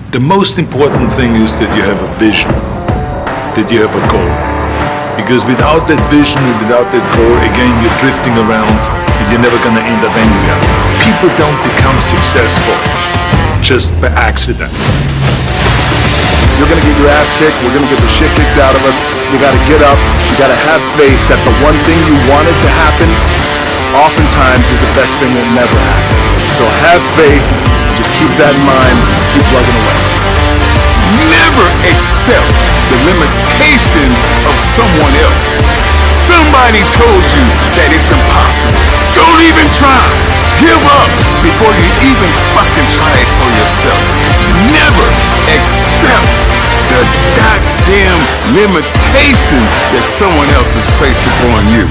The most important thing is that you have a vision, that you have a goal. Because without that vision and without that goal, again, you're drifting around and you're never going to end up anywhere. People don't become successful just by accident. You're going to get your ass kicked. We're going to get the shit kicked out of us. You got to get up. You got to have faith that the one thing you wanted to happen oftentimes is the best thing that never happened. So have faith. Just keep that in mind. Keep plugging away. Never accept the limitations of someone else. Somebody told you that it's impossible. Don't even try. Give up before you even fucking try it for yourself. Never accept the goddamn limitation that someone else has placed upon you.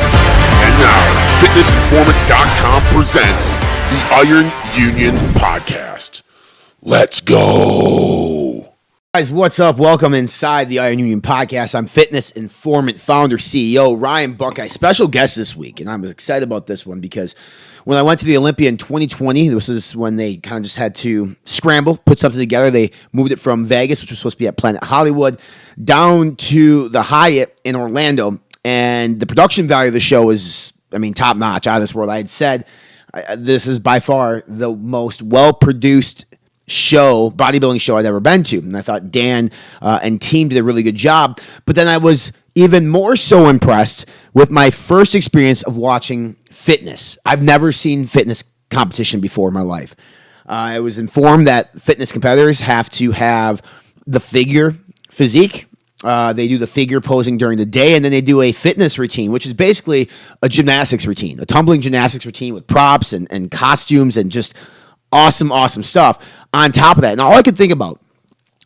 And now, FitnessInformant.com presents the Iron Union Podcast. Let's go. Guys, what's up? Welcome inside the Iron Union Podcast. I'm Fitness Informant, founder, CEO, Ryan Buckeye. Special guest this week, and I'm excited about this one because when I went to the Olympia in 2020, this is when they kind of just had to scramble, put something together. They moved it from Vegas, which was supposed to be at Planet Hollywood, down to the Hyatt in Orlando. And the production value of the show is, top notch, out of this world. I had said this is by far the most well-produced bodybuilding show I'd ever been to. And I thought Dan and team did a really good job. But then I was even more so impressed with my first experience of watching fitness. I've never seen fitness competition before in my life. I was informed that fitness competitors have to have the figure physique. They do the figure posing during the day, and then they do a fitness routine, which is basically a gymnastics routine, a tumbling gymnastics routine with props and costumes and just awesome stuff on top of that. And all I could think about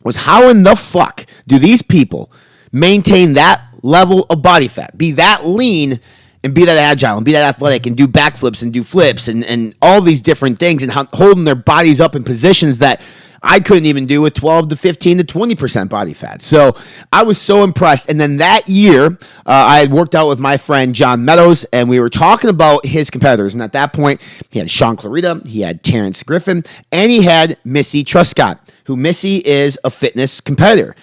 was how in the fuck do these people maintain that level of body fat, be that lean and be that agile and be that athletic and do backflips and do flips and all these different things and holding their bodies up in positions that I couldn't even do with 12 to 15 to 20% body fat. So I was so impressed. And then that year, I had worked out with my friend John Meadows, and we were talking about his competitors. And at that point, he had Sean Clarita, he had Terrence Griffin, and he had Missy Truscott, who Missy is a fitness competitor.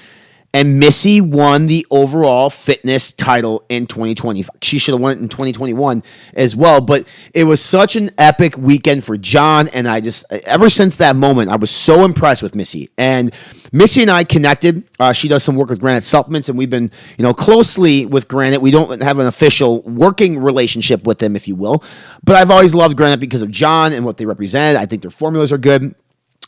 And Missy won the overall fitness title in 2020. She should have won it in 2021 as well. But it was such an epic weekend for John. And I just, ever since that moment, I was so impressed with Missy. And Missy and I connected. She does some work with Granite Supplements. And we've been, closely with Granite. We don't have an official working relationship with them, if you will. But I've always loved Granite because of John and what they represent. I think their formulas are good.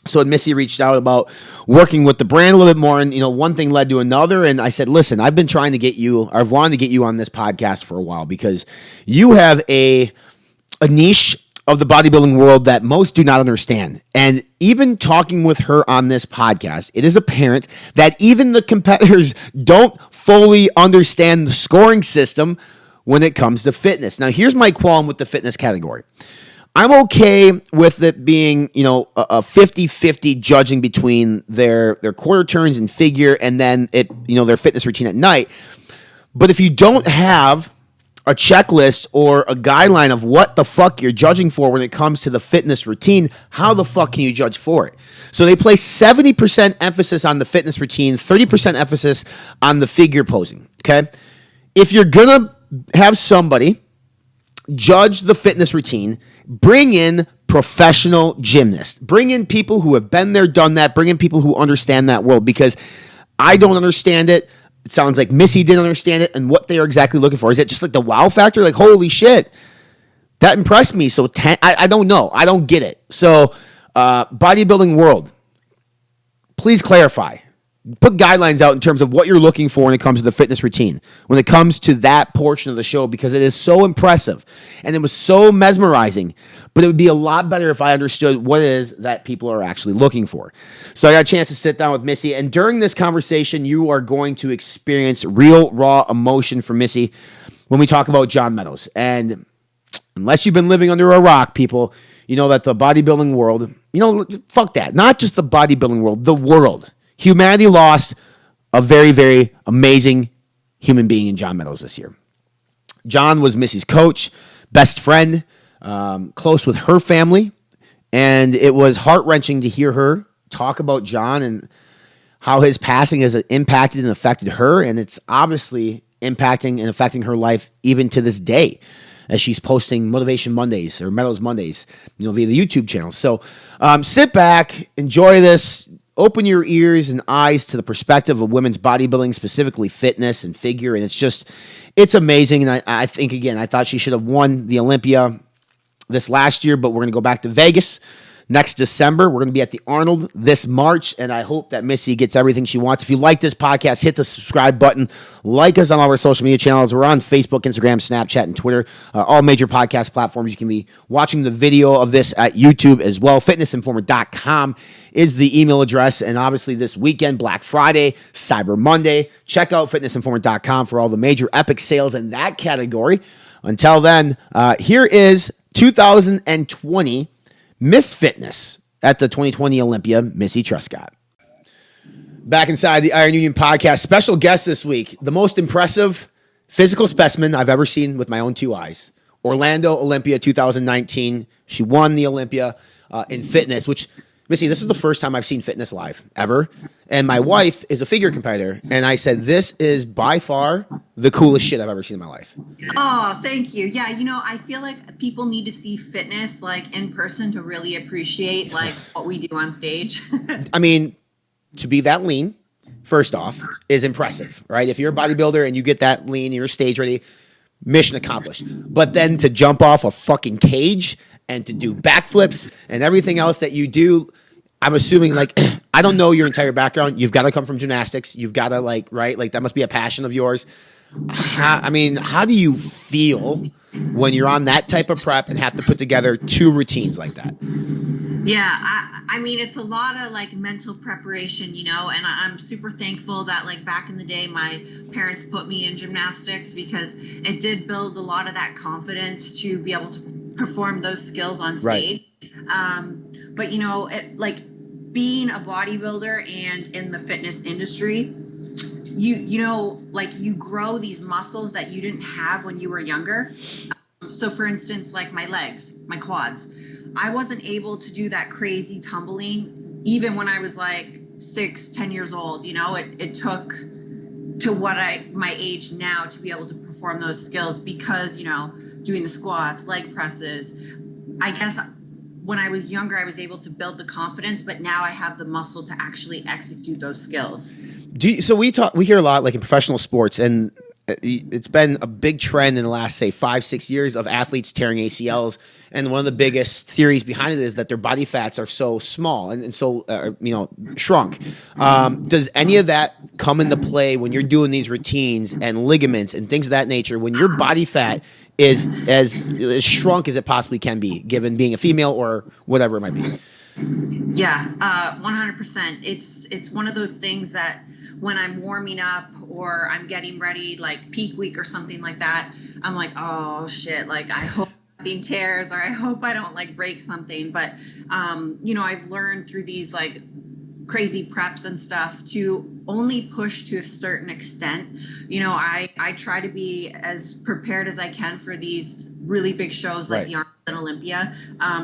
So Missy reached out about working with the brand a little bit more, and one thing led to another. And I said, "Listen, I've been trying to get you. I've wanted to get you on this podcast for a while because you have a niche of the bodybuilding world that most do not understand. And even talking with her on this podcast, it is apparent that even the competitors don't fully understand the scoring system when it comes to fitness. Now, here's my qualm with the fitness category." I'm okay with it being, a 50-50 judging between their quarter turns and figure and then their fitness routine at night. But if you don't have a checklist or a guideline of what the fuck you're judging for when it comes to the fitness routine, how the fuck can you judge for it? So they place 70% emphasis on the fitness routine, 30% emphasis on the figure posing, okay? If you're going to have somebody judge the fitness routine, bring in professional gymnasts. Bring in people who have been there, done that. Bring in people who understand that world because I don't understand it. It sounds like Missy didn't understand it and what they are exactly looking for. Is it just like the wow factor? Like, holy shit, that impressed me. So I don't know. I don't get it. So bodybuilding world, please clarify. Put guidelines out in terms of what you're looking for when it comes to the fitness routine, when it comes to that portion of the show, because it is so impressive and it was so mesmerizing, but it would be a lot better if I understood what it is that people are actually looking for. So I got a chance to sit down with Missy, and during this conversation, you are going to experience real, raw emotion from Missy when we talk about John Meadows. And unless you've been living under a rock, people, you know that the bodybuilding world, fuck that. Not just the bodybuilding world, the world. Humanity lost a very, very amazing human being in John Meadows this year. John was Missy's coach, best friend, close with her family, and it was heart-wrenching to hear her talk about John and how his passing has impacted and affected her, and it's obviously impacting and affecting her life even to this day, as she's posting Motivation Mondays or Meadows Mondays, via the YouTube channel. So sit back, enjoy this, open your ears and eyes to the perspective of women's bodybuilding, specifically fitness and figure, and it's amazing. And I think, again, I thought she should have won the Olympia this last year, but we're going to go back to Vegas next December. We're going to be at the Arnold this March, and I hope that Missy gets everything she wants. If you like this podcast, hit the subscribe button. Like us on all our social media channels. We're on Facebook, Instagram, Snapchat, and Twitter. All major podcast platforms. You can be watching the video of this at YouTube as well. FitnessInformer.com is the email address. And obviously this weekend, Black Friday, Cyber Monday. Check out FitnessInformer.com for all the major epic sales in that category. Until then, here is 2020 Miss Fitness at the 2020 Olympia, Missy Truscott. Back inside the Iron Union podcast, special guest this week, the most impressive physical specimen I've ever seen with my own two eyes. Orlando Olympia 2019. She won the Olympia in fitness, which, Missy, this is the first time I've seen fitness live ever. And my wife is a figure competitor. And I said, this is by far the coolest shit I've ever seen in my life. Oh, thank you. Yeah, I feel like people need to see fitness like in person to really appreciate like what we do on stage. I mean, to be that lean, first off, is impressive, right? If you're a bodybuilder and you get that lean, you're stage ready, mission accomplished. But then to jump off a fucking cage and to do backflips and everything else that you do, I'm assuming, like, I don't know your entire background. You've got to come from gymnastics. You've got to, like, right? Like, that must be a passion of yours. How do you feel when you're on that type of prep and have to put together two routines like that? Yeah, I mean, it's a lot of like mental preparation, and I'm super thankful that like back in the day, my parents put me in gymnastics because it did build a lot of that confidence to be able to perform those skills on stage. Right. But like being a bodybuilder and in the fitness industry, you grow these muscles that you didn't have when you were younger. So for instance, like my legs, my quads, I wasn't able to do that crazy tumbling even when I was like 6-10 years old. It took to my age now to be able to perform those skills because, doing the squats, leg presses, I guess when I was younger, I was able to build the confidence, but now I have the muscle to actually execute those skills. So we hear a lot, like in professional sports, and it's been a big trend in the last, say, 5-6 years of athletes tearing ACLs. And one of the biggest theories behind it is that their body fats are so small and so, shrunk. Does any of that come into play when you're doing these routines and ligaments and things of that nature, when your body fat is as shrunk as it possibly can be, given being a female or whatever it might be? Yeah, 100%. It's one of those things that when I'm warming up or I'm getting ready, like peak week or something like that, I'm like, oh shit, like I hope nothing tears or I hope I don't like break something. But, I've learned through these like crazy preps and stuff to only push to a certain extent. I try to be as prepared as I can for these really big shows like the Arnold and Olympia.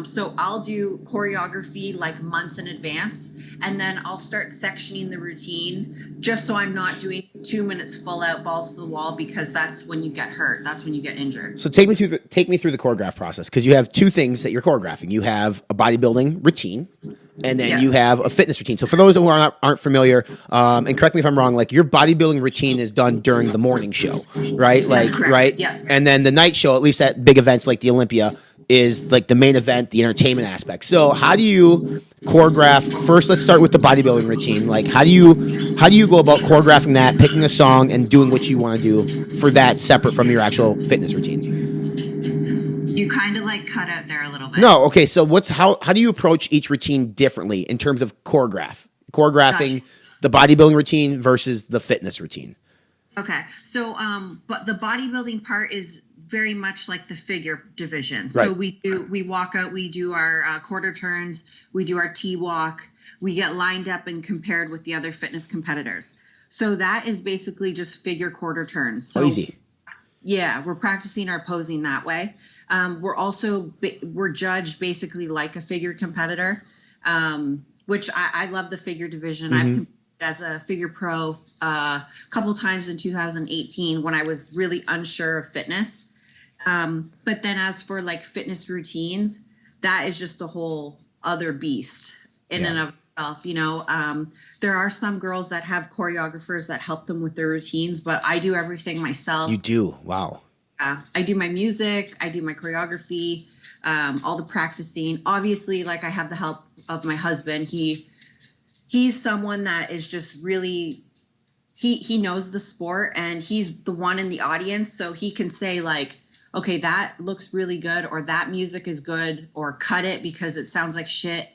So I'll do choreography like months in advance, and then I'll start sectioning the routine just so I'm not doing 2 minutes full out balls to the wall, because that's when you get hurt. That's when you get injured. So take me through the choreograph process, because you have two things that you're choreographing. You have a bodybuilding routine, and then you have a fitness routine. So for those who aren't familiar, and correct me if I'm wrong, like your bodybuilding routine is done during the morning show, right? That's correct. Right? Yeah. And then the night show, at least at big events like the Olympia, is like the main event, the entertainment aspect. So how do you choreograph? First, let's start with the bodybuilding routine. Like how do you go about choreographing that, picking a song and doing what you want to do for that separate from your actual fitness routine? You kind of like cut out there a little bit. No, okay. So how do you approach each routine differently in terms of choreographing the bodybuilding routine versus the fitness routine? Okay. So but the bodybuilding part is very much like the figure division. Right. So we walk out, we do our quarter turns, we do our T-walk, we get lined up and compared with the other fitness competitors. So that is basically just figure quarter turns. So, easy. Yeah, we're practicing our posing that way. We're judged basically like a figure competitor, which I love the figure division. Mm-hmm. I've competed as a figure pro a couple times in 2018 when I was really unsure of fitness. But then as for like fitness routines, that is just a whole other beast in and of itself. You know, there are some girls that have choreographers that help them with their routines, but I do everything myself. You do? Wow. I do my music, I do my choreography, all the practicing. Obviously, like I have the help of my husband. He's someone that is just really, he knows the sport, and he's the one in the audience. So he can say like, okay, that looks really good, or that music is good, or cut it because it sounds like shit.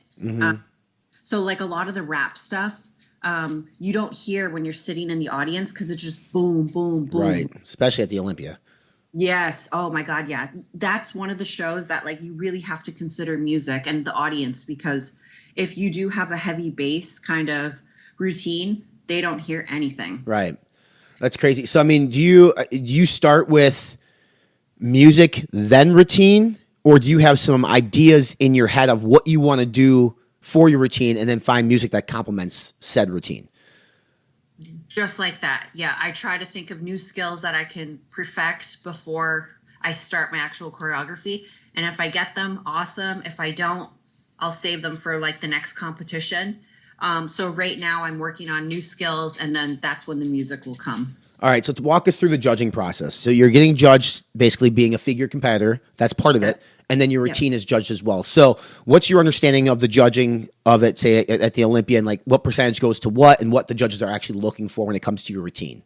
So like a lot of the rap stuff, you don't hear when you're sitting in the audience because it's just boom, boom, boom. Right. Especially at the Olympia. Yes. Oh my God. Yeah. That's one of the shows that like you really have to consider music and the audience, because if you do have a heavy bass kind of routine, they don't hear anything. Right. That's crazy. So, I mean, do you start with music, then routine, or do you have some ideas in your head of what you want to do for your routine and then find music that complements said routine? Just like that. Yeah. I try to think of new skills that I can perfect before I start my actual choreography. And if I get them, awesome. If I don't, I'll save them for like the next competition. So right now I'm working on new skills, and then that's when the music will come. All right. So to walk us through the judging process. So you're getting judged basically being a figure competitor. That's part of it. And then your routine is judged as well. So what's your understanding of the judging of it, say at the Olympia, and like what percentage goes to what, and what the judges are actually looking for when it comes to your routine?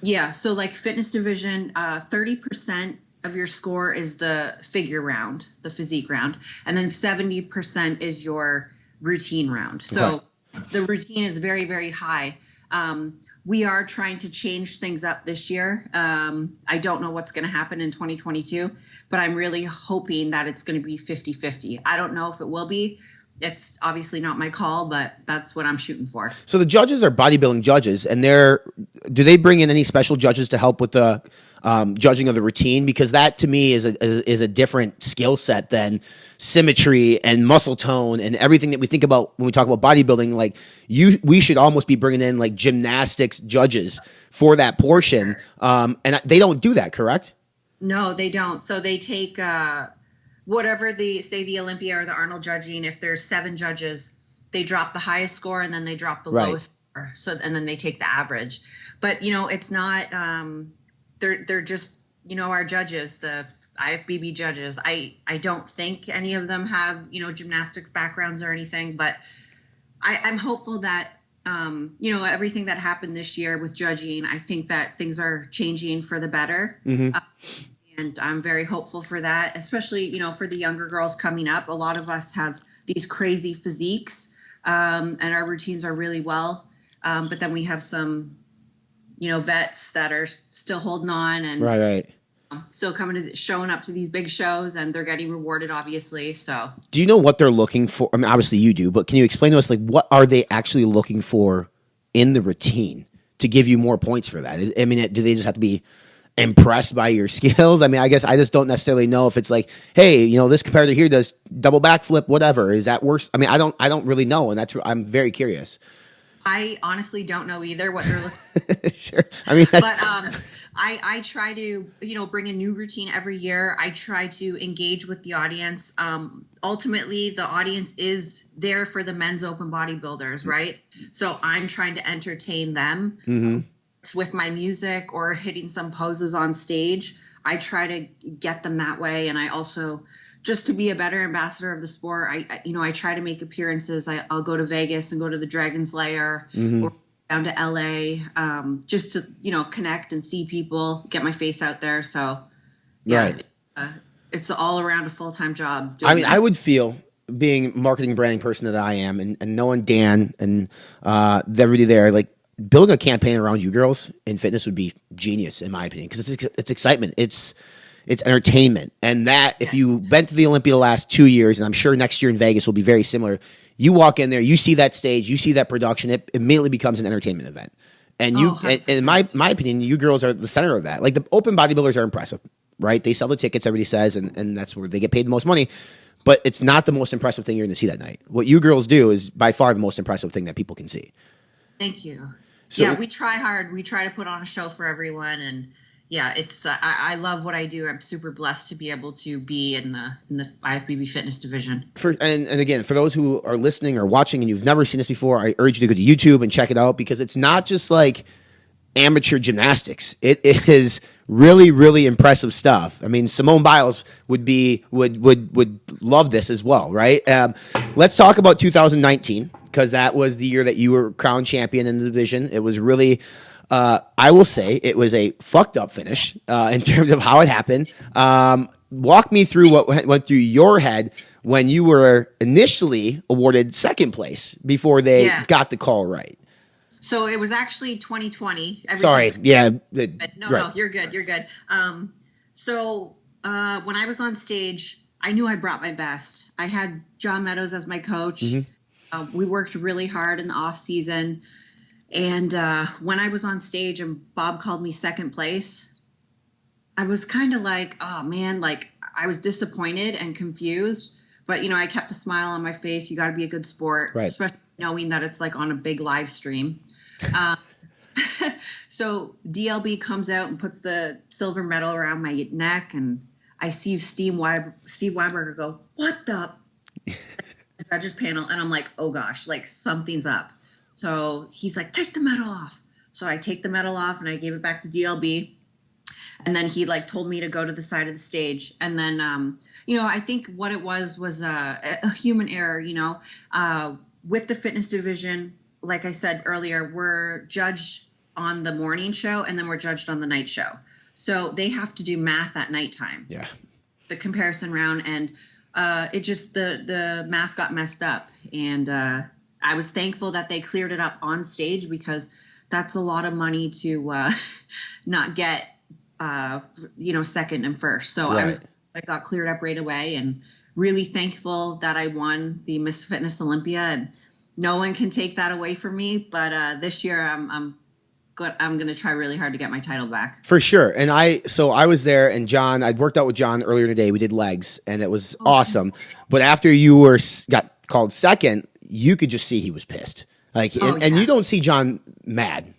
Yeah. So like fitness division, 30% of your score is the figure round, the physique round. And then 70% is your routine round. So the routine is very, very high. We are trying to change things up this year. I don't know what's going to happen in 2022, but I'm really hoping that it's going to be 50-50. I don't know if it will be. It's obviously not my call, but that's what I'm shooting for. So the judges are bodybuilding judges, and do they bring in any special judges to help with the judging of the routine? Because that to me is a different skill set than symmetry and muscle tone and everything that we think about when we talk about bodybuilding. Like we should almost be bringing in like gymnastics judges for that portion, and they don't do that, correct? No, they don't. So they take whatever the Olympia or the Arnold judging. If there's 7 judges, they drop the highest score and then they drop the lowest score. So and then they take the average. But it's not. They're just our judges, the IFBB judges. I don't think any of them have gymnastics backgrounds or anything. But I'm hopeful that everything that happened this year with judging, I think that things are changing for the better. And I'm very hopeful for that, especially, for the younger girls coming up. A lot of us have these crazy physiques, and our routines are really well. But then we have some, vets that are still holding on and still showing up to these big shows, and they're getting rewarded, obviously. So do you know what they're looking for? I mean, obviously you do, but can you explain to us, like, what are they actually looking for in the routine to give you more points for that? I mean, do they just have to be impressed by your skills? I mean, I guess I just don't necessarily know if it's like, hey, this competitor here does double backflip, whatever. Is that worse? I mean, I don't really know, and I'm very curious. I honestly don't know either what they're looking. Sure. I mean, but I try to bring a new routine every year. I try to engage with the audience. Ultimately, the audience is there for the men's open bodybuilders, right? So I'm trying to entertain them. With my music or hitting some poses on stage. I try to get them that way. And I also, just to be a better ambassador of the sport, I try to make appearances. I'll go to Vegas and go to the Dragon's Lair or down to LA, just to, connect and see people, get my face out there. So it's all around a full-time job. I mean, I would feel, being a marketing branding person that I am, and knowing Dan and everybody there, like, building a campaign around you girls in fitness would be genius, in my opinion, because it's excitement, it's entertainment, and that if you've been to the Olympia the last 2 years, and I'm sure next year in Vegas will be very similar, you walk in there, you see that stage, you see that production, it immediately becomes an entertainment event, and and in my opinion, you girls are the center of that. Like, the open bodybuilders are impressive, right? They sell the tickets, everybody says, and that's where they get paid the most money. But it's not the most impressive thing you're going to see that night. What you girls do is by far the most impressive thing that people can see. Thank you. So- yeah, we try hard. We try to put on a show for everyone, and yeah, it's I love what I do. I'm super blessed to be able to be in the IFBB fitness division. And again, for those who are listening or watching and you've never seen this before, I urge you to go to YouTube and check it out, because it's not just like amateur gymnastics. It is really, really impressive stuff. I mean, Simone Biles would love this as well, right? Let's talk about 2019, because that was the year that you were crowned champion in the division. It was really, I will say, it was a fucked up finish in terms of how it happened. Walk me through what went through your head when you were initially awarded second place before they got the call right. So it was actually 2020. Sorry. Yeah. No, you're good. You're good. So when I was on stage, I knew I brought my best. I had John Meadows as my coach. Mm-hmm. We worked really hard in the off season. And when I was on stage and Bob called me second place, I was kind of like, oh man, like I was disappointed and confused, but I kept a smile on my face. You got to be a good sport, right, especially knowing that it's like on a big live stream. So DLB comes out and puts the silver medal around my neck, and I see Steve Weiberger go, "What the?" The judges panel, and I'm like, "Oh gosh, like something's up." So he's like, "Take the medal off." So I take the medal off and I gave it back to DLB, and then he like told me to go to the side of the stage, and then I think what it was a human error. With the fitness division, like I said earlier, we're judged on the morning show and then we're judged on the night show. So they have to do math at nighttime. Yeah. The comparison round, and it just the math got messed up, and I was thankful that they cleared it up on stage, because that's a lot of money to not get second and first. So right. I got cleared up right away, and really thankful that I won the Miss Fitness Olympia, and no one can take that away from me. But this year I'm going to try really hard to get my title back. For sure. And I was there, and John, I'd worked out with John earlier today. We did legs, and it was awesome. But after you got called second, you could just see he was pissed. Like, and you don't see John mad.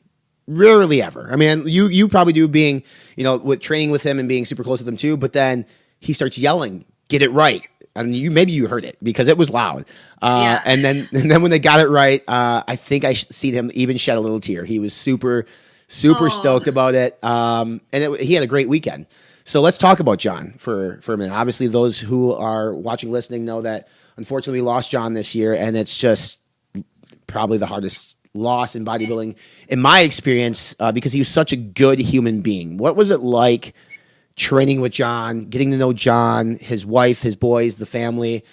Rarely ever. I mean, you probably do, being, with training with him and being super close with him too. But then he starts yelling, "Get it right!" And maybe you heard it because it was loud. And then when they got it right, I think I seen him even shed a little tear. He was super stoked about it. And he had a great weekend. So let's talk about John for a minute. Obviously, those who are watching, listening, know that unfortunately we lost John this year, and it's just probably the hardest loss in bodybuilding in my experience, because he was such a good human being. What was it like training with John, getting to know John, his wife, his boys, the family,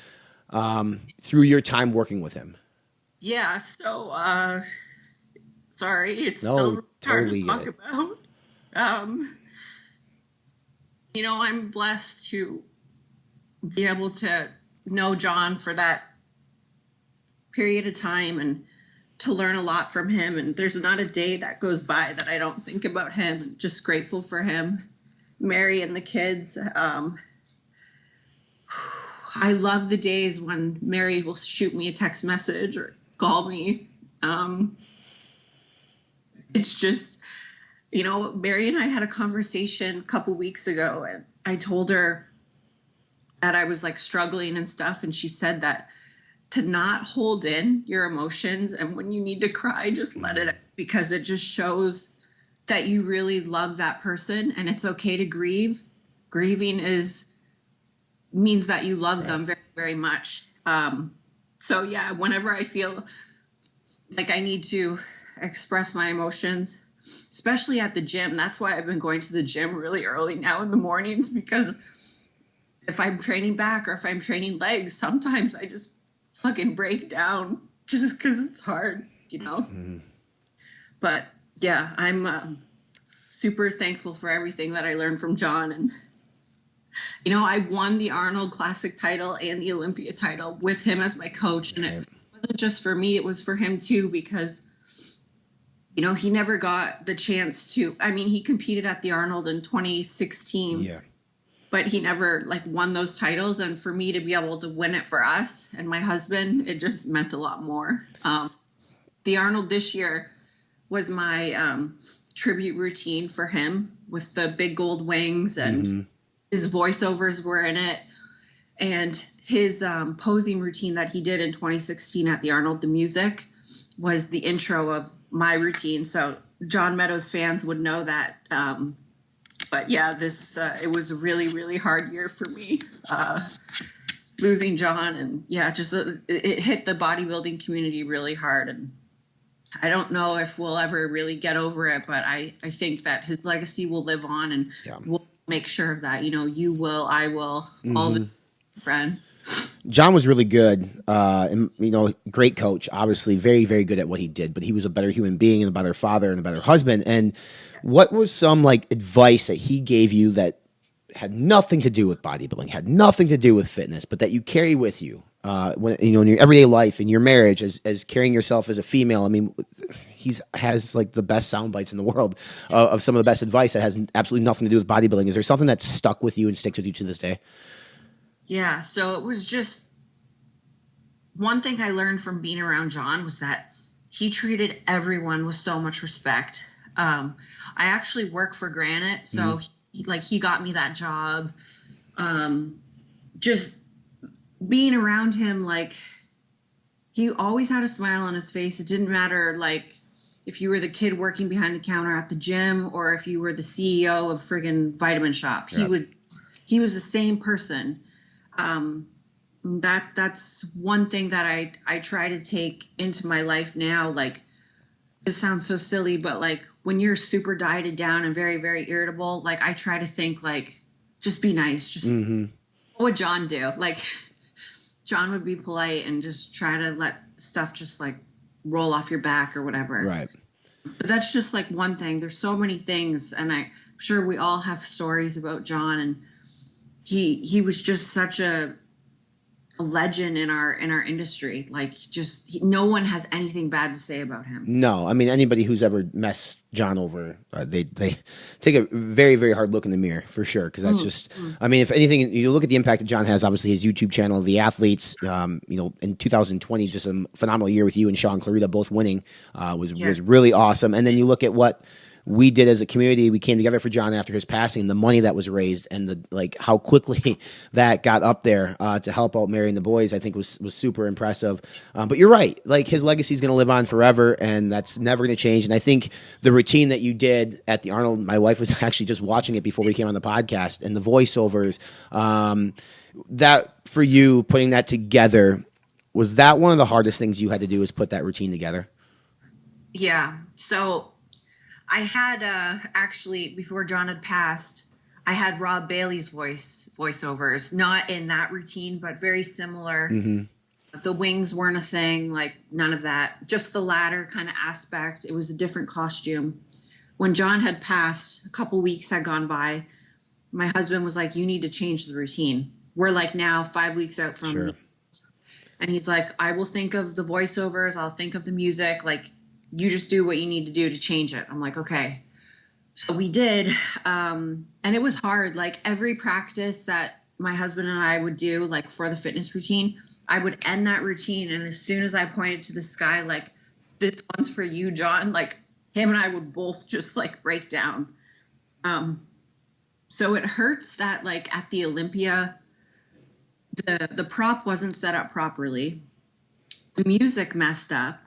through your time working with him? Yeah, so sorry, it's no, still totally hard to talk about. I'm blessed to be able to know John for that period of time and to learn a lot from him. And there's not a day that goes by that I don't think about him, and just grateful for him. Mary and the kids. I love the days when Mary will shoot me a text message or call me. It's just, Mary and I had a conversation a couple weeks ago, and I told her that I was like struggling and stuff. And she said that to not hold in your emotions, and when you need to cry, just let it out, because it just shows that you really love that person, and it's okay to grieve. Grieving means that you love them very, very much. So yeah, whenever I feel like I need to express my emotions, especially at the gym, that's why I've been going to the gym really early now in the mornings, because if I'm training back or if I'm training legs, sometimes I just fucking break down just because it's hard, Mm-hmm. But yeah, I'm super thankful for everything that I learned from John. And, I won the Arnold Classic title and the Olympia title with him as my coach. And it wasn't just for me, it was for him too, because, he never got the chance to, he competed at the Arnold in 2016. Yeah. But he never won those titles. And for me to be able to win it for us and my husband, it just meant a lot more. The Arnold this year, was my tribute routine for him with the big gold wings, and his voiceovers were in it. And his posing routine that he did in 2016 at the Arnold, the music, was the intro of my routine. So John Meadows fans would know that. But yeah, it was a really, really hard year for me, losing John. And yeah, just it hit the bodybuilding community really hard. And I don't know if we'll ever really get over it, but I think that his legacy will live on, and we'll make sure of that. You will, I will, all the friends. John was really good, and great coach. Obviously, very, very good at what he did. But he was a better human being, and a better father, and a better husband. And what was some advice that he gave you that had nothing to do with bodybuilding, had nothing to do with fitness, but that you carry with you when in your everyday life, in your marriage, as carrying yourself as a female? I mean, has the best sound bites in the world of some of the best advice that has absolutely nothing to do with bodybuilding. Is there something that stuck with you and sticks with you to this day? Yeah, so it was just one thing I learned from being around John was that he treated everyone with so much respect. I actually work for Granite, so he got me that job. Just being around him, he always had a smile on his face. It didn't matter if you were the kid working behind the counter at the gym or if you were the CEO of friggin' Vitamin Shop. He was the same person. That's one thing that I try to take into my life now. It sounds so silly, but when you're super dieted down and very, very irritable, I try to think just be nice. Just what would John do? John would be polite and just try to let stuff just roll off your back or whatever. Right. But that's just one thing. There's so many things, and I'm sure we all have stories about John, and he was just such a legend in our industry. No one has anything bad to say about him. No, I mean, anybody who's ever messed John over, they take a very, very hard look in the mirror for sure. Because that's just, I mean, if anything, you look at the impact that John has. Obviously, his YouTube channel, The Athletes. In 2020, just a phenomenal year with you and Sean Clarita both winning was really awesome. And then you look at what we did as a community. We came together for John after his passing, the money that was raised, and how quickly that got up there to help out Mary and the boys, I think was super impressive. But you're right, his legacy is going to live on forever, and that's never going to change. And I think the routine that you did at the Arnold, my wife was actually just watching it before we came on the podcast, and the voiceovers, that for you, putting that together, was that one of the hardest things you had to do, is put that routine together? Yeah. So I had actually, before John had passed, I had Rob Bailey's voiceovers, not in that routine, but very similar. The wings weren't a thing, none of that. Just the ladder kind of aspect. It was a different costume. When John had passed, a couple weeks had gone by. My husband was like, "You need to change the routine. We're now 5 weeks out from and he's like, "I will think of the voiceovers. I'll think of the music. You just do what you need to do to change it." I'm like, okay. So we did. And it was hard. Every practice that my husband and I would do, for the fitness routine, I would end that routine. And as soon as I pointed to the sky, "This one's for you, John," him and I would both just break down. So it hurts that at the Olympia, the prop wasn't set up properly. The music messed up.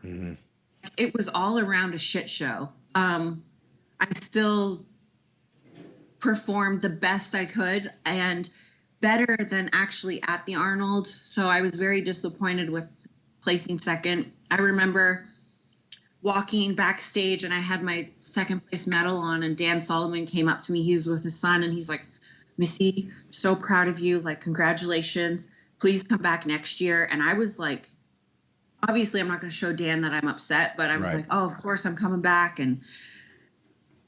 It was all around a shit show. I still performed the best I could and better than actually at the Arnold. So I was very disappointed with placing second. I remember walking backstage and I had my second place medal on, and Dan Solomon came up to me. He was with his son, and he's like, "Missy, so proud of you. Congratulations. Please come back next year." And I was like, obviously I'm not going to show Dan that I'm upset, but I was like, "Oh, of course I'm coming back." And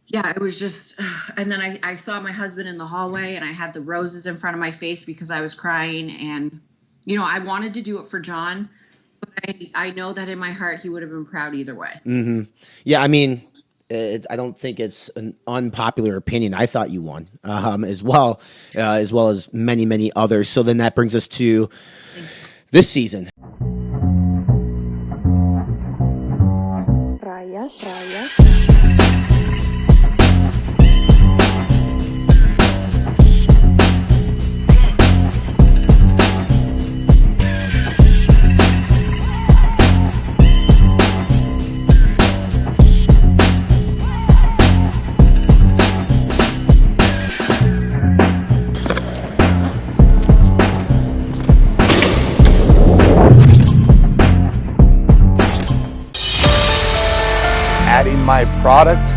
yeah, it was just, and then I saw my husband in the hallway, and I had the roses in front of my face because I was crying. And, I wanted to do it for John, but I know that in my heart he would have been proud either way. Yeah, I mean, I don't think it's an unpopular opinion. I thought you won as well as many, many others. So then that brings us to this season. Yes, sir. Yes, sir. Adding my product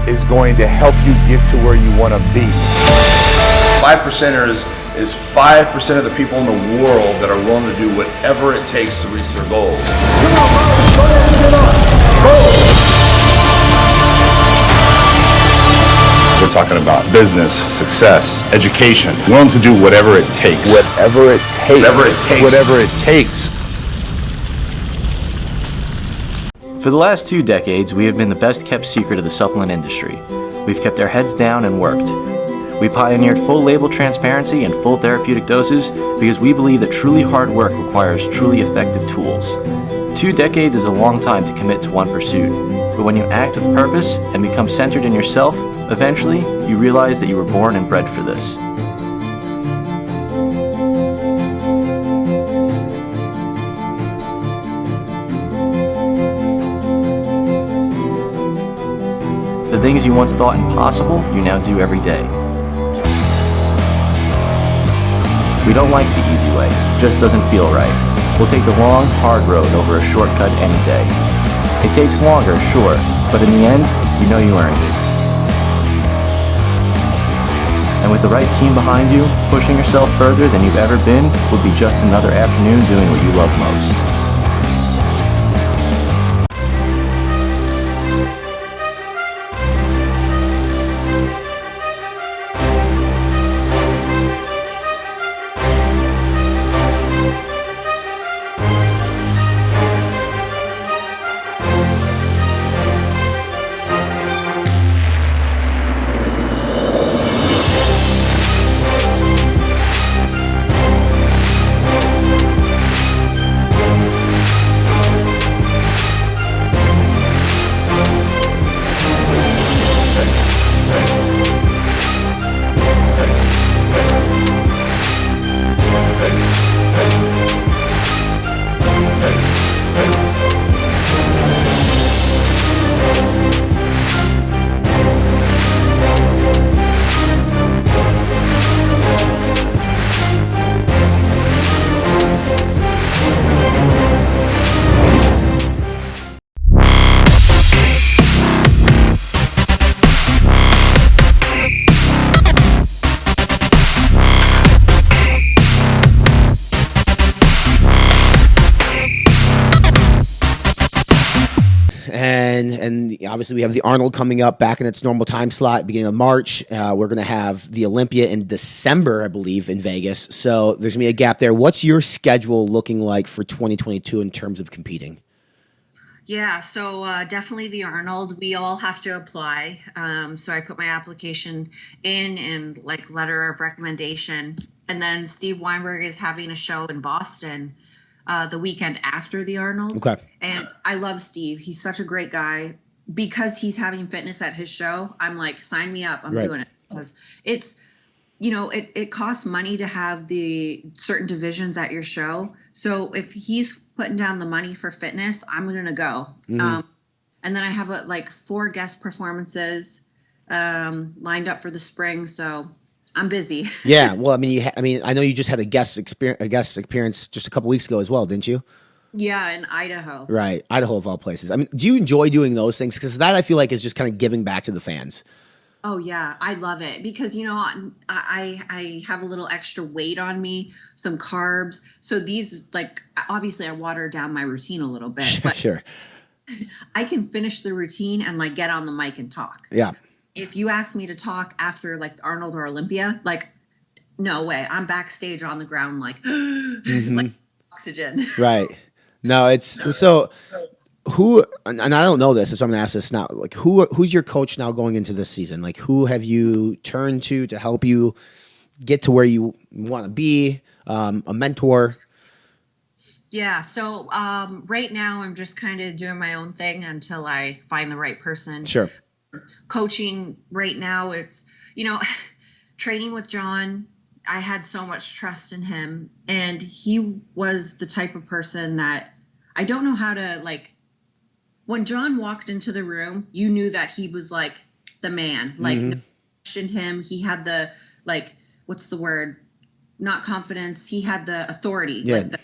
is going to help you get to where you want to be. 5%ers is 5% of the people in the world that are willing to do whatever it takes to reach their goals. Come on, Bob, go ahead and get on. Go! We're talking about business, success, education. Willing to do whatever it takes. Whatever it takes. Whatever it takes. Whatever it takes. For the last 2 decades, we have been the best kept secret of the supplement industry. We've kept our heads down and worked. We pioneered full label transparency and full therapeutic doses because we believe that truly hard work requires truly effective tools. 2 decades is a long time to commit to one pursuit, but when you act with purpose and become centered in yourself, eventually you realize that you were born and bred for this. The things you once thought impossible, you now do every day. We don't like the easy way, it just doesn't feel right. We'll take the long, hard road over a shortcut any day. It takes longer, sure, but in the end, you know you earned it. And with the right team behind you, pushing yourself further than you've ever been would be just another afternoon doing what you love most. And obviously we have the Arnold coming up back in its normal time slot, beginning of March. We're going to have the Olympia in December, I believe, in Vegas. So there's going to be a gap there. What's your schedule looking like for 2022 in terms of competing? Yeah, so definitely the Arnold. We all have to apply. So I put my application in and like letter of recommendation. And then Steve Weinberg is having a show in Boston the weekend after the Arnold. Okay. And I love Steve. He's such a great guy. Because he's having fitness at his show, I'm like, sign me up. I'm doing it. Because it's, you know, it costs money to have the certain divisions at your show. So if he's putting down the money for fitness, I'm going to go. Mm-hmm. And then I have like 4 guest performances lined up for the spring. So I'm busy. Yeah. Well, I mean, I know you just had a guest appearance just a couple weeks ago as well, didn't you? Yeah, in Idaho. Right. Idaho of all places. I mean, do you enjoy doing those things? Because that I feel like is just kind of giving back to the fans. Oh, yeah. I love it because, you know, I have a little extra weight on me, some carbs. So these, like, obviously I water down my routine a little bit. But sure. I can finish the routine and, like, get on the mic and talk. Yeah. If you ask me to talk after, like, Arnold or Olympia, like, no way. I'm backstage on the ground, like, mm-hmm. like oxygen. Right. No, it's so who, and I don't know this, so I'm going to ask this now. Like, who's your coach now going into this season? Like, who have you turned to help you get to where you want to be? A mentor? Yeah. So right now I'm just kind of doing my own thing until I find the right person. Sure. Coaching right now, it's, training with John, I had so much trust in him, and he was the type of person that I don't know how to, like, when John walked into the room, you knew that he was like the man, like, no question him. He had the, like, what's the word? Not confidence. He had the authority. Yeah. Like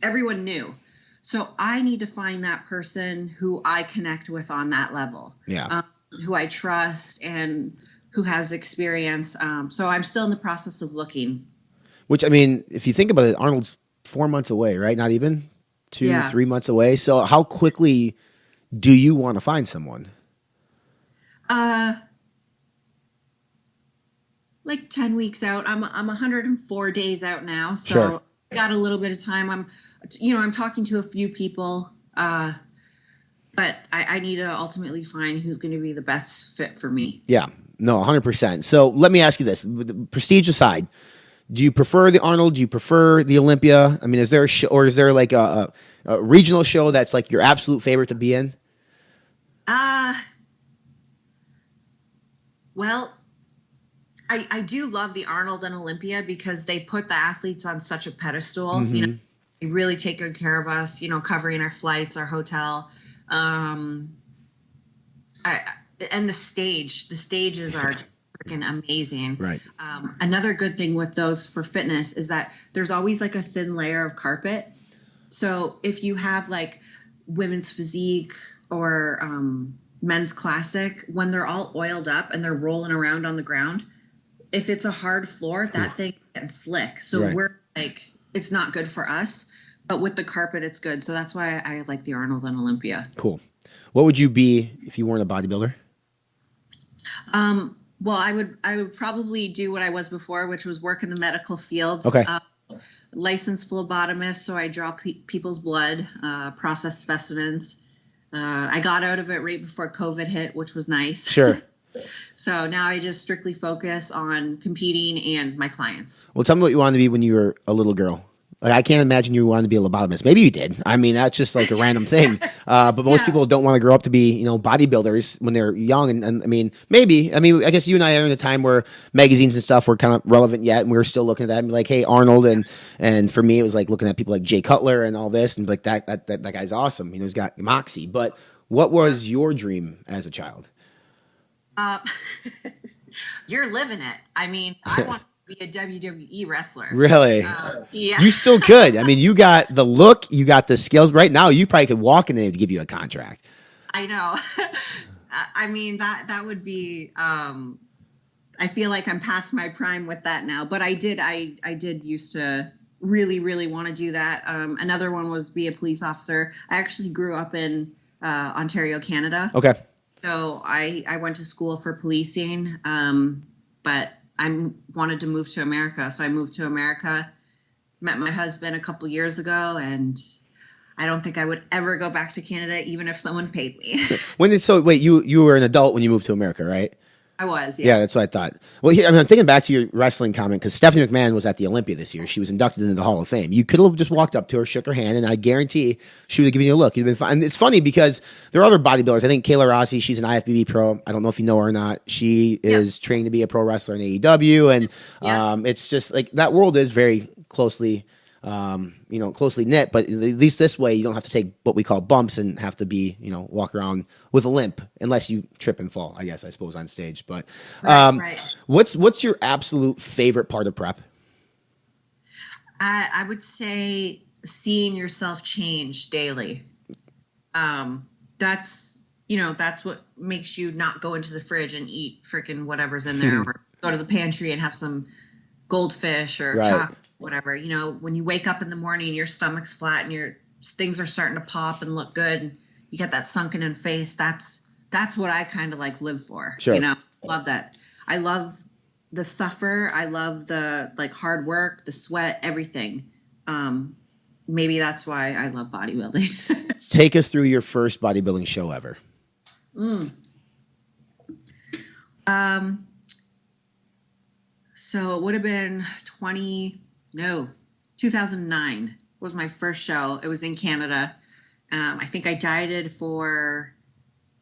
everyone knew. So I need to find that person who I connect with on that level. Yeah. Who I trust and who has experience. So I'm still in the process of looking. Which, I mean, if you think about it, Arnold's 4 months away, right? Not even 3 months away. So how quickly do you want to find someone? Like 10 weeks out. I'm 104 days out now. So Sure. I got a little bit of time. I'm talking to a few people, but I need to ultimately find who's going to be the best fit for me. Yeah, no, 100%. So let me ask you this: prestige aside, do you prefer the Arnold? Do you prefer the Olympia? I mean, is there a show, or is there like a regional show that's like your absolute favorite to be in? Well, I do love the Arnold and Olympia because they put the athletes on such a pedestal. Mm-hmm. They really take good care of us, covering our flights, our hotel. And the stages are freaking amazing. Right. Another good thing with those for fitness is that there's always like a thin layer of carpet. So if you have like women's physique or men's classic, when they're all oiled up and they're rolling around on the ground, if it's a hard floor, that thing gets slick. So Right. we're like, it's not good for us. But with the carpet, it's good. So that's why I like the Arnold and Olympia. Cool. What would you be if you weren't a bodybuilder? Well, I would probably do what I was before, which was work in the medical field. Okay. Licensed phlebotomist, so I draw people's blood, process specimens. I got out of it right before COVID hit, which was nice. Sure. So now I just strictly focus on competing and my clients. Well, tell me what you wanted to be when you were a little girl. Like, I can't imagine you wanted to be a lobotomist. Maybe you did. I mean, that's just like a random thing. But most people don't want to grow up to be, bodybuilders when they're young. And I mean, maybe. I mean, I guess you and I are in a time where magazines and stuff were kind of relevant yet, and we were still looking at that and be like, hey, Arnold, and for me, it was like looking at people like Jay Cutler and all this, and like that guy's awesome. He's got moxie. But what was your dream as a child? You're living it. I mean, I want to be a WWE wrestler. Really? Yeah. You still could. I mean, you got the look, you got the skills. Right now, you probably could walk and they'd give you a contract. I know. I mean, that would be, I feel like I'm past my prime with that now, but I did used to really, really want to do that. Another one was be a police officer. I actually grew up in Ontario, Canada. Okay. So I went to school for policing, but I wanted to move to America. So I moved to America, met my husband a couple years ago, and I don't think I would ever go back to Canada, even if someone paid me. Wait, you were an adult when you moved to America, right? I was, yeah. Yeah, that's what I thought. Well, here, I mean, I'm thinking back to your wrestling comment because Stephanie McMahon was at the Olympia this year. She was inducted into the Hall of Fame. You could have just walked up to her, shook her hand, and I guarantee she would have given you a look. You'd have been fine. And it's funny because there are other bodybuilders. I think Kayla Rossi, she's an IFBB Pro. I don't know if you know her or not. She is trained to be a pro wrestler in AEW, and it's just like that world is very closely closely knit, but at least this way you don't have to take what we call bumps and have to be, walk around with a limp unless you trip and fall, I suppose on stage. But Right. What's your absolute favorite part of prep? I would say seeing yourself change daily. That's what makes you not go into the fridge and eat freaking whatever's in there or go to the pantry and have some goldfish or chocolate. Whatever, when you wake up in the morning, your stomach's flat and your things are starting to pop and look good, and you get that sunken in face. That's what I kind of like live for. Sure. Love that. I love the suffer. I love the hard work, the sweat, everything. Maybe that's why I love bodybuilding. Take us through your first bodybuilding show ever. So it would have been 2009. was my first show. It was in Canada. I think I dieted for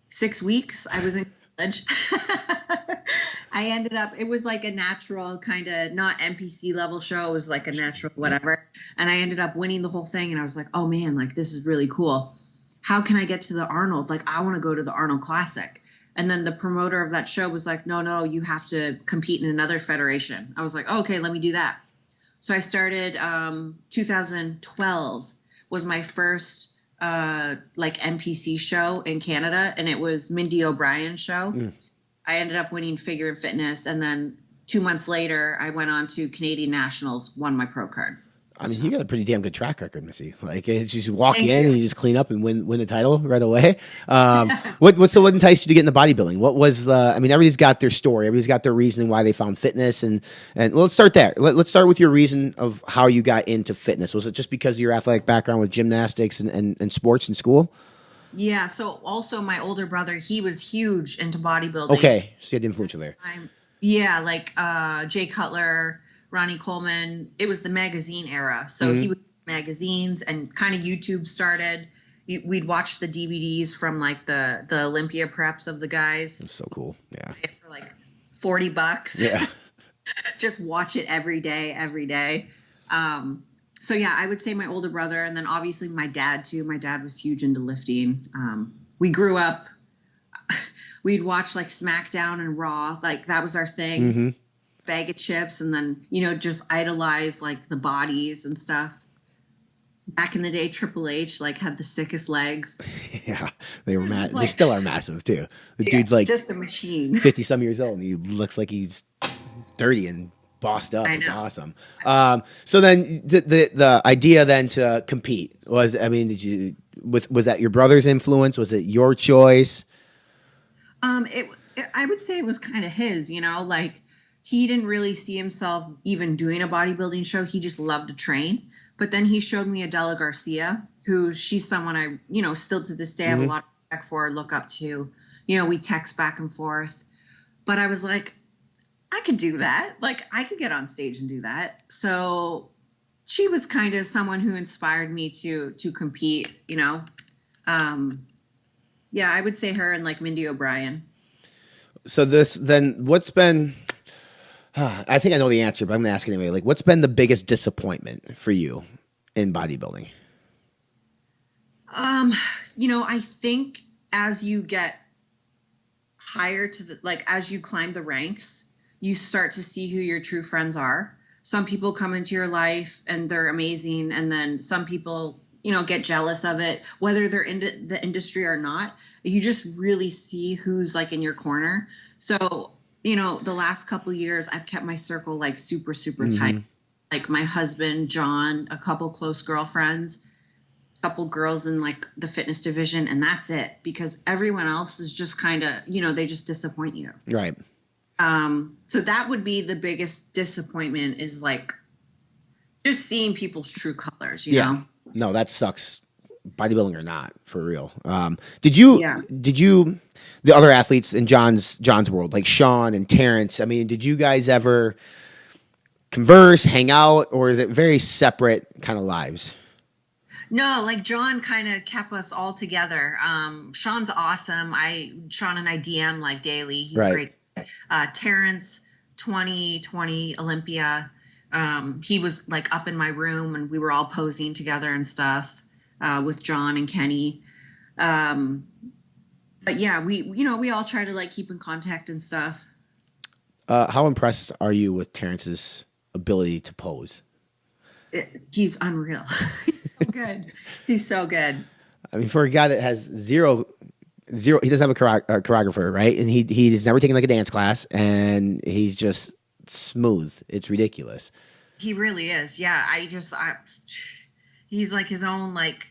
6 weeks. I was in college. I ended up, it was like a natural kind of, not NPC level show. It was like a natural whatever. And I ended up winning the whole thing. And I was like, oh man, like this is really cool. How can I get to the Arnold? Like, I want to go to the Arnold Classic. And then the promoter of that show was like, no, you have to compete in another federation. I was like, oh, okay, let me do that. So I started 2012 was my first like NPC show in Canada. And it was Mindy O'Brien's show. I ended up winning figure and fitness. And then 2 months later, I went on to Canadian Nationals, won my pro card. I mean, you got a pretty damn good track record, Missy. Like, it's just walk in and you just clean up and win the title right away. What enticed you to get into bodybuilding? What was the? I mean, everybody's got their story. Everybody's got their reasoning why they found fitness, and let's start there. Let's start with your reason of how you got into fitness. Was it just because of your athletic background with gymnastics and sports in school? Yeah. So also my older brother, he was huge into bodybuilding. Okay, so you had the influence there. Yeah, like Jay Cutler, Ronnie Coleman. It was the magazine era. So he would magazines and kind of YouTube started. We'd watch the DVDs from like the Olympia preps of the guys. It's so cool. Yeah. For like $40. Yeah. Just watch it every day. So yeah, I would say my older brother, and then obviously my dad too. My dad was huge into lifting. We grew up, we'd watch like SmackDown and Raw. Like that was our thing. Bag of chips, and then just idolize like the bodies and stuff. Back in the day, Triple H like had the sickest legs. Yeah, they were they still are massive too. The dude's like just a machine, 50 some years old, and he looks like he's 30 and bossed up. It's awesome. So then the idea then to compete was, I mean, was that your brother's influence? Was it your choice? I would say it was kind of his. Like. He didn't really see himself even doing a bodybuilding show. He just loved to train. But then he showed me Adela Garcia, she's someone I, still to this day have a lot of respect for, look up to. We text back and forth. But I was like, I could do that. Like, I could get on stage and do that. So she was kind of someone who inspired me to compete, Yeah, I would say her and like Mindy O'Brien. So what's been... I think I know the answer, but I'm going to ask anyway. Like, what's been the biggest disappointment for you in bodybuilding? I think as you get higher as you climb the ranks, you start to see who your true friends are. Some people come into your life and they're amazing. And then some people, get jealous of it, whether they're in the industry or not. You just really see who's like in your corner. So, the last couple of years, I've kept my circle like super, super tight. Like my husband, John, a couple close girlfriends, a couple girls in like the fitness division, and that's it. Because everyone else is just kind of, they just disappoint you. Right. So that would be the biggest disappointment, is like just seeing people's true colors, you know? No, that sucks. Bodybuilding or not, for real. Did you, the other athletes in John's world, like Sean and Terrence, I mean, did you guys ever converse, hang out, or is it very separate kind of lives? No, like John kind of kept us all together. Sean's awesome. Sean and I DM like daily. He's great. Terrence, 2020 Olympia. He was like up in my room and we were all posing together and stuff. With John and Kenny. But yeah, we all try to like keep in contact and stuff. How impressed are you with Terrence's ability to pose? He's unreal. He's so good. He's so good. I mean, for a guy that has zero, he doesn't have a choreographer, right? And he's never taken like a dance class, and he's just smooth. It's ridiculous. He really is. Yeah. He's like his own like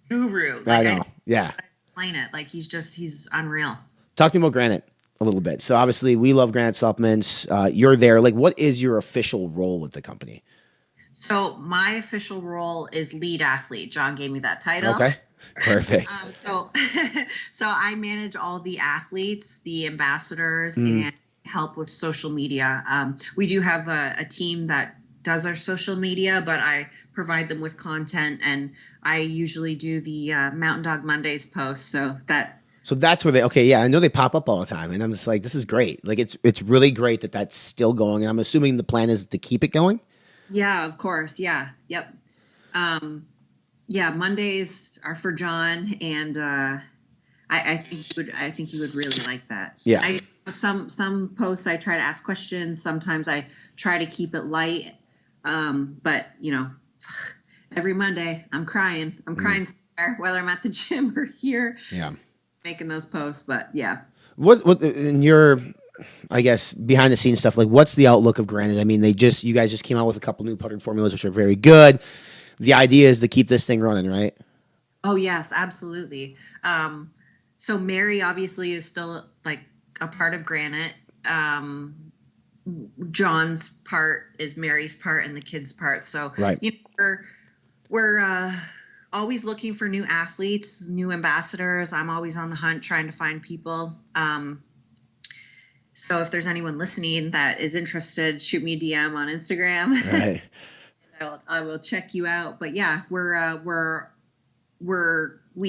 guru. Like, I know. Yeah. Explain it. Like he's unreal. Talk to me about Granite a little bit. So obviously we love Granite supplements. You're there. Like, what is your official role with the company? So my official role is lead athlete. John gave me that title. Okay. Perfect. So I manage all the athletes, the ambassadors, and help with social media. We do have a team that does our social media, but I provide them with content, and I usually do the Mountain Dog Mondays post. So that's where I know they pop up all the time, and I'm just like, this is great. Like, it's really great that that's still going, and I'm assuming the plan is to keep it going. Yeah, of course. Yeah. Yep. Mondays are for John, and I think he would really like that. Yeah. Some posts I try to ask questions. Sometimes I try to keep it light. But every Monday I'm crying. I'm crying somewhere, whether I'm at the gym or here. Yeah. Making those posts, but yeah. What in your, I guess, behind the scenes stuff, like, what's the outlook of Granite? I mean, you guys just came out with a couple new puttering formulas, which are very good. The idea is to keep this thing running, right? Oh yes, absolutely. So Mary obviously is still like a part of Granite. John's part is Mary's part and the kids' part. So right. We're always looking for new athletes, new ambassadors. I'm always on the hunt trying to find people. So if there's anyone listening that is interested, shoot me a DM on Instagram. Right. I will check you out. But yeah, we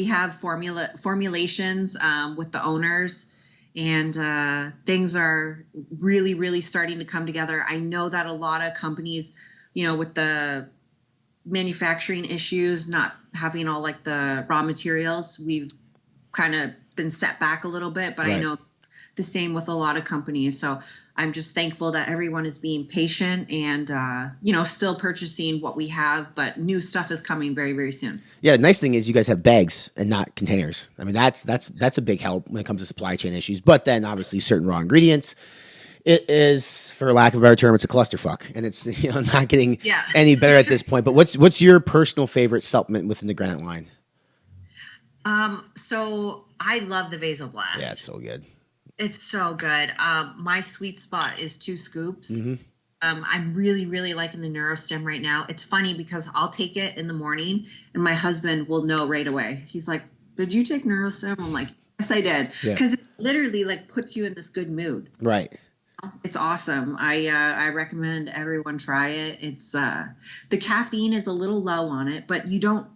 have formulations with the owners, and things are really, really starting to come together. I know that a lot of companies, with the manufacturing issues, not having all like the raw materials, we've kind of been set back a little bit, but right. I know it's the same with a lot of companies. So I'm just thankful that everyone is being patient and, still purchasing what we have, but new stuff is coming very, very soon. Yeah. The nice thing is you guys have bags and not containers. I mean, that's a big help when it comes to supply chain issues, but then obviously certain raw ingredients, it is, for lack of a better term, it's a clusterfuck, and it's not getting any better at this point. But what's your personal favorite supplement within the Granite line? So I love the Vasoblast. Yeah, it's so good. It's so good. My sweet spot is 2 scoops. Mm-hmm. I'm really, really liking the NeuroStim right now. It's funny because I'll take it in the morning, and my husband will know right away. He's like, "Did you take NeuroStim?" I'm like, "Yes, I did," because it literally like puts you in this good mood. Right. It's awesome. I recommend everyone try it. It's the caffeine is a little low on it, but you don't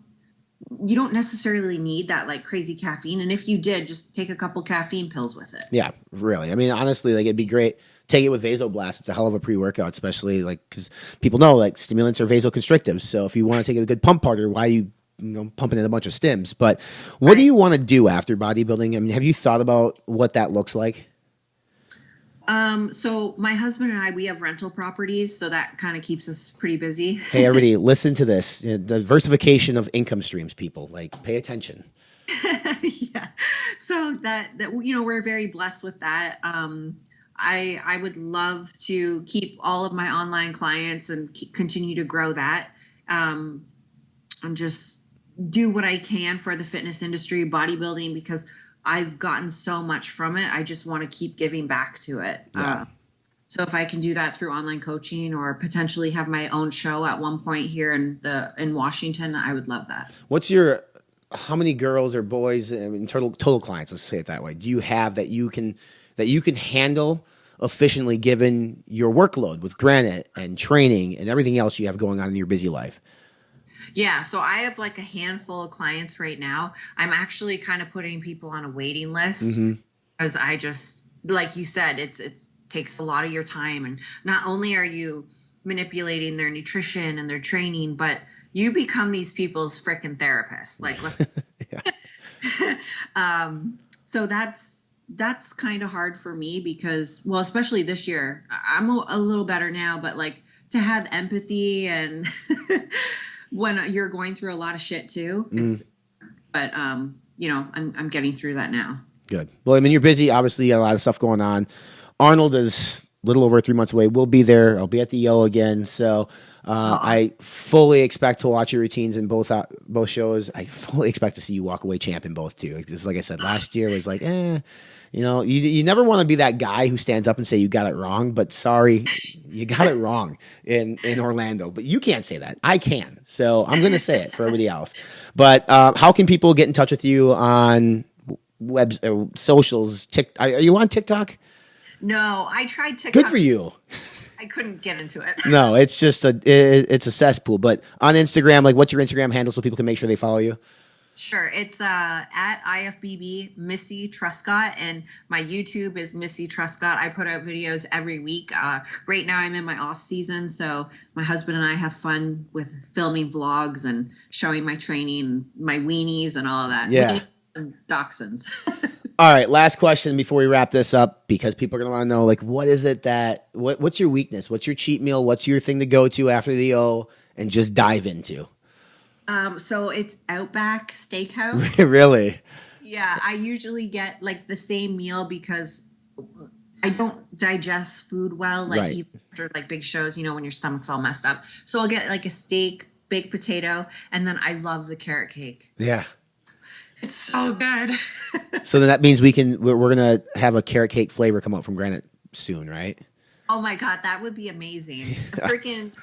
necessarily need that like crazy caffeine. And if you did, just take a couple caffeine pills with it. Yeah, really. I mean, honestly, like, it'd be great. Take it with Vasoblast. It's a hell of a pre-workout, especially like because people know like stimulants are vasoconstrictive. So if you want to take a good pump harder, why are you pumping in a bunch of stims? But what do you want to do after bodybuilding? I mean, have you thought about what that looks like? So my husband and I, we have rental properties, so that kind of keeps us pretty busy. Hey, everybody, listen to this. Diversification of income streams, people. Like, pay attention. Yeah. So that we're very blessed with that. I would love to keep all of my online clients and continue to grow that. And just do what I can for the fitness industry, bodybuilding, because I've gotten so much from it. I just want to keep giving back to it. Yeah. So if I can do that through online coaching or potentially have my own show at one point here in Washington, I would love that. How many girls or boys, I mean, total clients, let's say it that way, do you have that you can handle efficiently given your workload with Granite and training and everything else you have going on in your busy life? Yeah, so I have like a handful of clients right now. I'm actually kind of putting people on a waiting list because I just, like you said, it takes a lot of your time. And not only are you manipulating their nutrition and their training, but you become these people's freaking therapists. Like, so that's kind of hard for me because, well, especially this year, I'm a little better now, but like to have empathy and when you're going through a lot of shit too. But I'm getting through that now. Good. Well, I mean, you're busy. Obviously, you got a lot of stuff going on. Arnold is a little over 3 months away. We'll be there. I'll be at the O again. So awesome. I fully expect to watch your routines in both shows. I fully expect to see you walk away champ in both too. Because like I said, last year was like, you never want to be that guy who stands up and say you got it wrong, but sorry, you got it wrong in Orlando. But you can't say that. I can. So I'm going to say it for everybody else. But how can people get in touch with you on socials? Are you on TikTok? No, I tried TikTok. Good for you. I couldn't get into it. No, it's just it's a cesspool. But on Instagram, like, what's your Instagram handle so people can make sure they follow you? Sure. It's at IFBB Missy Truscott, and my YouTube is Missy Truscott. I put out videos every week. Right now I'm in my off season, so my husband and I have fun with filming vlogs and showing my training, my weenies and all of that. Yeah. And dachshunds. All right, last question before we wrap this up, because people are going to want to know, like, what is it what's your weakness? What's your cheat meal? What's your thing to go to after the O and just dive into? So it's Outback Steakhouse. Really? Yeah, I usually get like the same meal because I don't digest food well, like Right. even after like big shows, when your stomach's all messed up. So I'll get like a steak, baked potato, and then I love the carrot cake. Yeah. It's so good. So then that means we're going to have a carrot cake flavor come out from Granite soon, right? Oh my God, that would be amazing. Freaking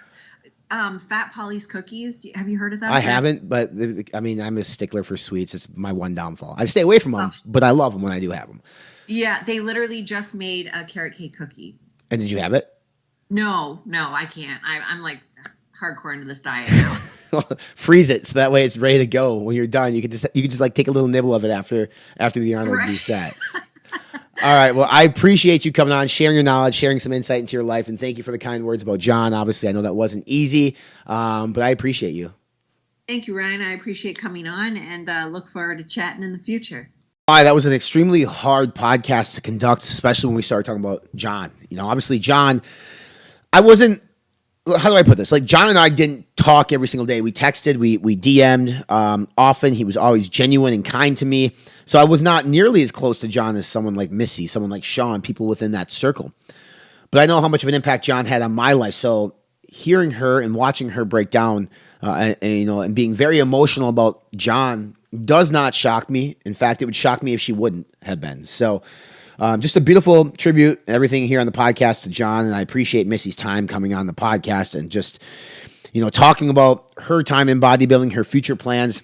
Fat Polly's cookies. Have you heard of that? I haven't, but I mean, I'm a stickler for sweets. It's my one downfall. I stay away from them, but I love them when I do have them. Yeah, they literally just made a carrot cake cookie. And did you have it? No, I can't. I'm like hardcore into this diet now. Freeze it so that way it's ready to go when you're done. You can just like take a little nibble of it after the Arnold Right. be set. All right. Well, I appreciate you coming on, sharing your knowledge, sharing some insight into your life, and thank you for the kind words about John. Obviously, I know that wasn't easy, but I appreciate you. Thank you, Ryan. I appreciate coming on and look forward to chatting in the future. All right, that was an extremely hard podcast to conduct, especially when we started talking about John. Obviously, John, how do I put this? Like, John and I didn't talk every single day. We texted, we DM'd often. He was always genuine and kind to me. So I was not nearly as close to John as someone like Missy, someone like Sean, people within that circle. But I know how much of an impact John had on my life. So hearing her and watching her break down and being very emotional about John does not shock me. In fact, it would shock me if she wouldn't have been. So just a beautiful tribute, everything here on the podcast to John, and I appreciate Missy's time coming on the podcast and just, talking about her time in bodybuilding, her future plans,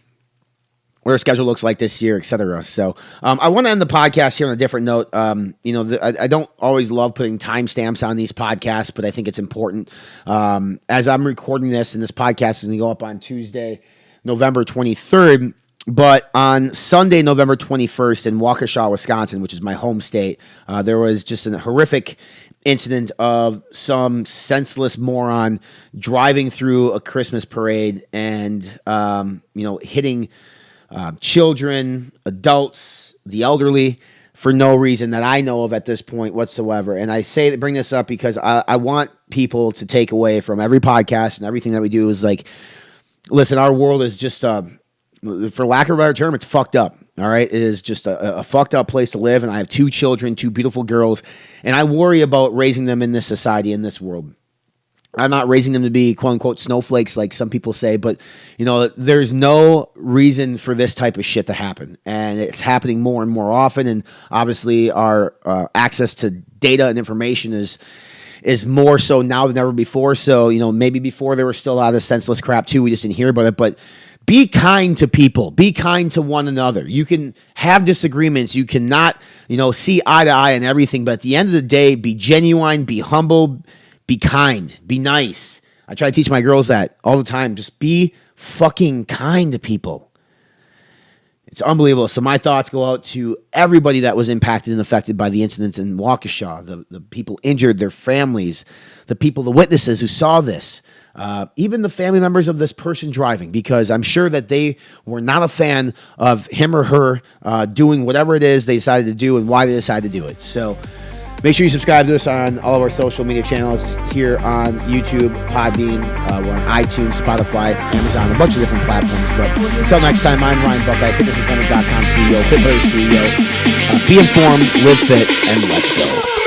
what her schedule looks like this year, etc. So I want to end the podcast here on a different note. I don't always love putting timestamps on these podcasts, but I think it's important. As I'm recording this, and this podcast is going to go up on Tuesday, November 23rd, but on Sunday, November 21st in Waukesha, Wisconsin, which is my home state, there was just a horrific incident of some senseless moron driving through a Christmas parade and, hitting children, adults, the elderly for no reason that I know of at this point whatsoever. And I bring this up because I want people to take away from every podcast and everything that we do is like, listen, our world is just for lack of a better term, it's fucked up. All right. It is just a fucked up place to live. And I have 2 children, 2 beautiful girls, and I worry about raising them in this society, in this world. I'm not raising them to be quote unquote snowflakes like some people say, but there's no reason for this type of shit to happen. And it's happening more and more often. And obviously our access to data and information is more so now than ever before. So, maybe before there was still a lot of senseless crap too. We just didn't hear about it, but be kind to people. Be kind to one another. You can have disagreements. You cannot, see eye to eye on everything. But at the end of the day, be genuine, be humble, be kind, be nice. I try to teach my girls that all the time. Just be fucking kind to people. It's unbelievable. So my thoughts go out to everybody that was impacted and affected by the incidents in Waukesha, the people injured, their families, the witnesses who saw this. Even the family members of this person driving, because I'm sure that they were not a fan of him or her doing whatever it is they decided to do and why they decided to do it. So make sure you subscribe to us on all of our social media channels here on YouTube, Podbean, we're on iTunes, Spotify, Amazon, a bunch of different platforms. But until next time, I'm Ryan Buckeye, FitnessInformant.com CEO, FitBurger CEO. Be informed, live fit, and let's go.